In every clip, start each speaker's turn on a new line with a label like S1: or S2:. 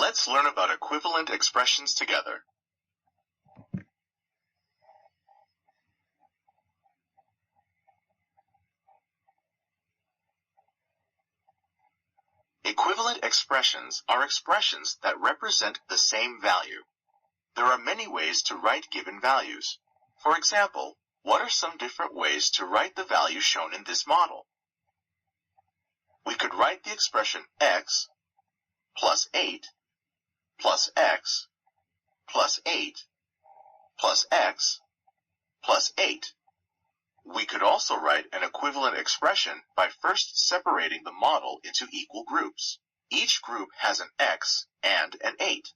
S1: Let's learn about equivalent expressions together. Equivalent expressions are expressions that represent the same value. There are many ways to write given values. For example, what are some different ways to write the value shown in this model? We could write the expression x plus 8 plus x plus 8 plus x plus 8. We could also write an equivalent expression by first separating the model into equal groups. Each group has an x and an 8.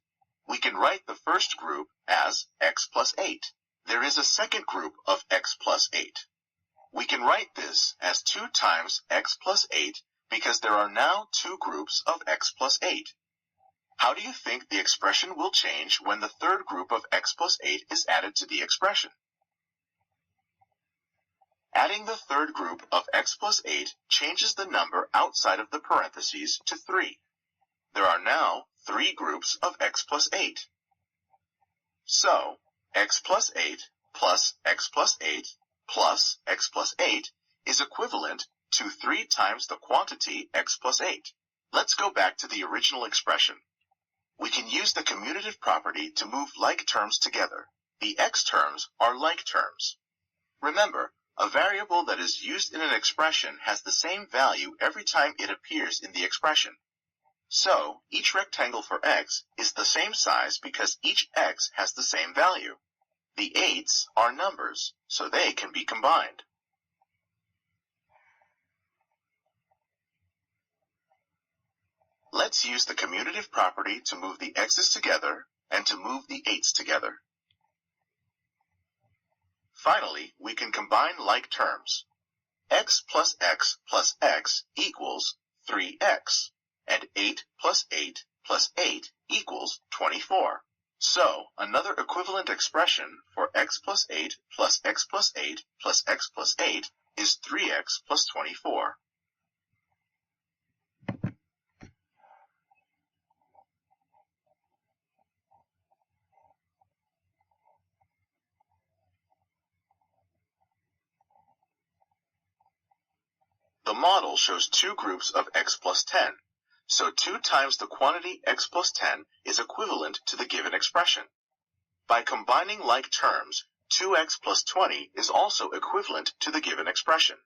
S1: We can write the first group as x plus 8. There is a second group of x plus 8. We can write this as 2 times x plus 8 because there are now 2 groups of x plus 8. How do you think the expression will change when the third group of x plus 8 is added to the expression? Adding the third group of x plus 8 changes the number outside of the parentheses to 3. There are now 3 groups of x plus 8. So, x plus 8 plus x plus 8 plus x plus 8 is equivalent to 3 times the quantity x plus 8. Let's go back to the original expression. We can use the commutative property to move like terms together. The x terms are like terms. Remember, a variable that is used in an expression has the same value every time it appears in the expression. So, each rectangle for x is the same size because each x has the same value. The 8s are numbers, so they can be combined. Let's use the commutative property to move the x's together and to move the 8s together. Finally, we can combine like terms. X plus x equals 3x, and 8 plus 8 plus 8 equals 24. So, another equivalent expression for x plus 8 plus x plus 8 plus x plus 8 is 3x plus 24. The model shows 2 groups of x plus 10, so 2 times the quantity x plus 10 is equivalent to the given expression. By combining like terms, 2x plus 20 is also equivalent to the given expression.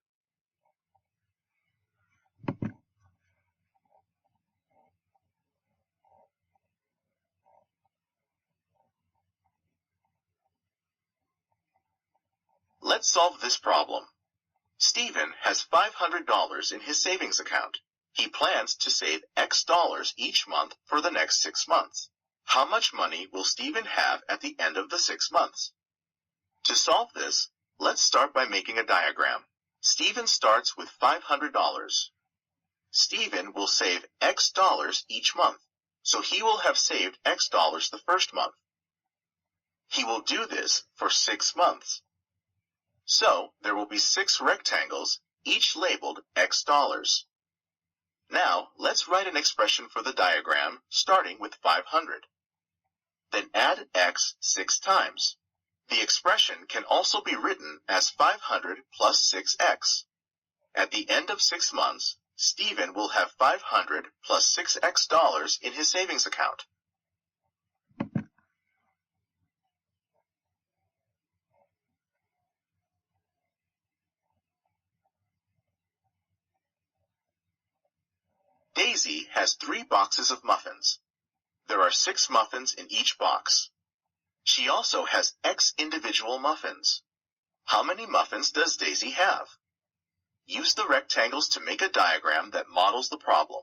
S1: Let's solve this problem. Stephen has $500 in his savings account. He plans to save X dollars each month for the next 6 months. How much money will Stephen have at the end of the 6 months? To solve this, let's start by making a diagram. Stephen starts with $500. Stephen will save X dollars each month, so he will have saved X dollars the first month. He will do this for 6 months. So, there will be 6 rectangles, each labeled X dollars. Now, let's write an expression for the diagram, starting with 500. Then add X 6 times. The expression can also be written as 500 plus 6X. At the end of 6 months, Stephen will have 500 plus 6X dollars in his savings account. Daisy has 3 boxes of muffins. There are 6 muffins in each box. She also has X individual muffins. How many muffins does Daisy have? Use the rectangles to make a diagram that models the problem.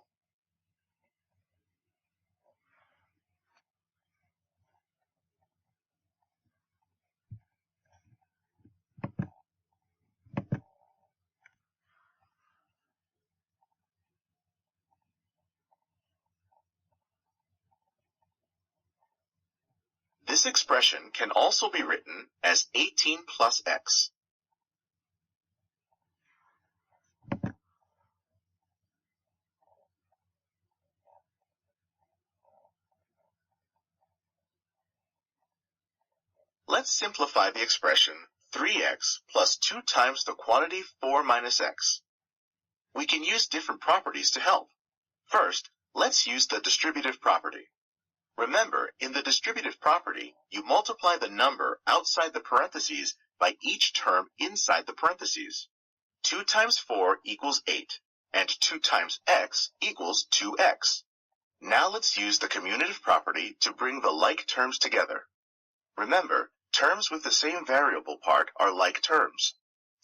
S1: This expression can also be written as 18 plus x. Let's simplify the expression 3x plus 2 times the quantity 4 minus x. We can use different properties to help. First, let's use the distributive property. Remember, in the distributive property, you multiply the number outside the parentheses by each term inside the parentheses. 2 times 4 equals 8, and 2 times x equals 2x. Now let's use the commutative property to bring the like terms together. Remember, terms with the same variable part are like terms.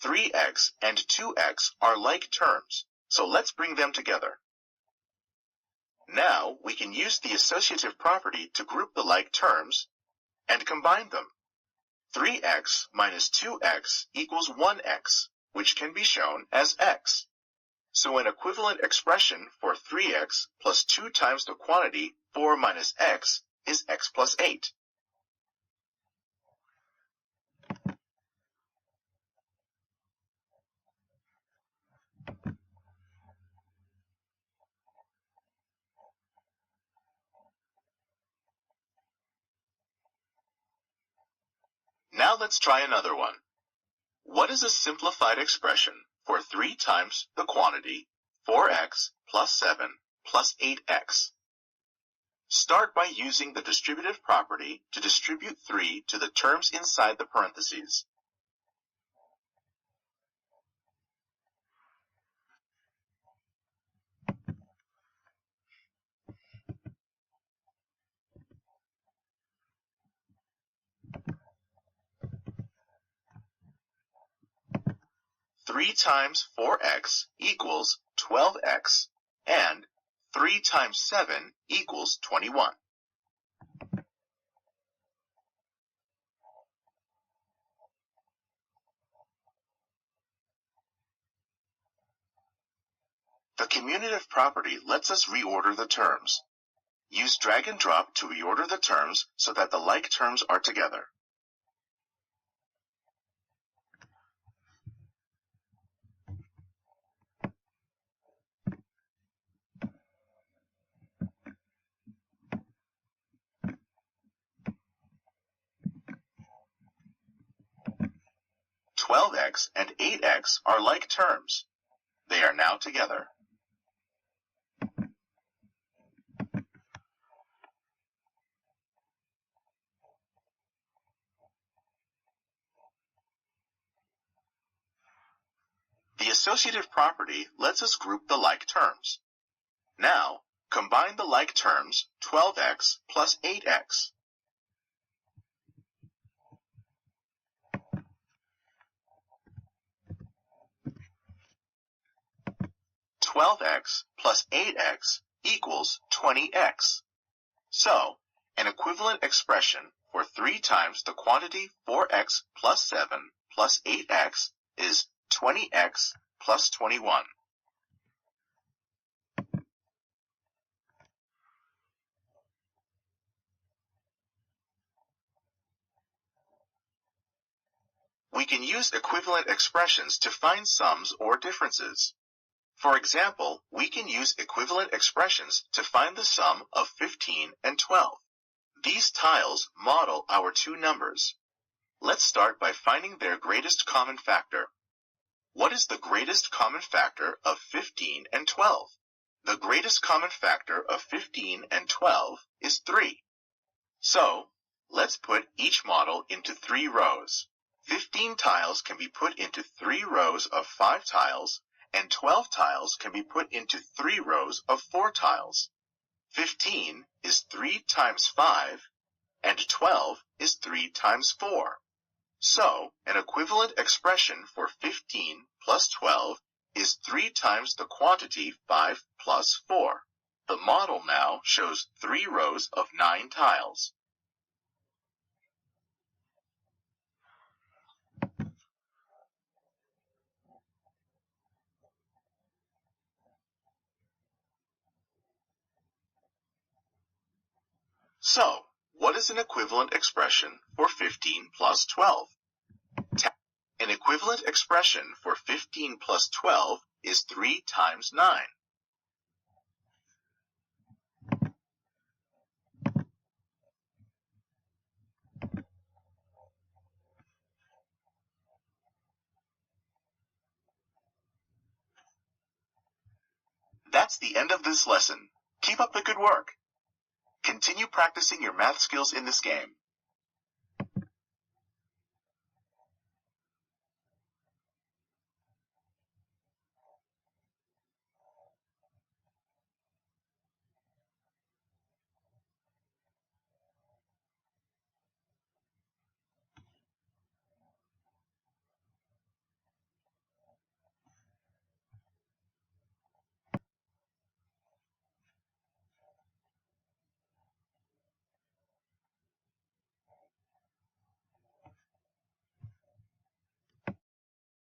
S1: 3x and 2x are like terms, so let's bring them together. Now we can use the associative property to group the like terms and combine them. 3x minus 2x equals 1x, which can be shown as x. So an equivalent expression for 3x plus 2 times the quantity 4 minus x is x plus 8. Now let's try another one. What is a simplified expression for 3 times the quantity 4x plus 7 plus 8x? Start by using the distributive property to distribute 3 to the terms inside the parentheses. Three times 4x equals 12x, and 3 times 7 equals 21. The commutative property lets us reorder the terms. Use drag and drop to reorder the terms so that the like terms are together. $12x and 8x are like terms. They are now together. The associative property lets us group the like terms. Now, combine the like terms 12x plus 8x. 12x plus 8x equals 20x. So, an equivalent expression for 3 times the quantity 4x plus 7 plus 8x is 20x plus 21. We can use equivalent expressions to find sums or differences. For example, we can use equivalent expressions to find the sum of 15 and 12. These tiles model our two numbers. Let's start by finding their greatest common factor. What is the greatest common factor of 15 and 12? The greatest common factor of 15 and 12 is 3. So, let's put each model into 3 rows. 15 tiles can be put into 3 rows of 5 tiles, and 12 tiles can be put into 3 rows of 4 tiles. 15 is 3 times 5, and 12 is 3 times 4. So, an equivalent expression for 15 plus 12 is 3 times the quantity 5 plus 4. The model now shows 3 rows of 9 tiles. So, what is an equivalent expression for 15 plus 12? An equivalent expression for 15 plus 12 is 3 times 9. That's the end of this lesson. Keep up the good work. Continue practicing your math skills in this game.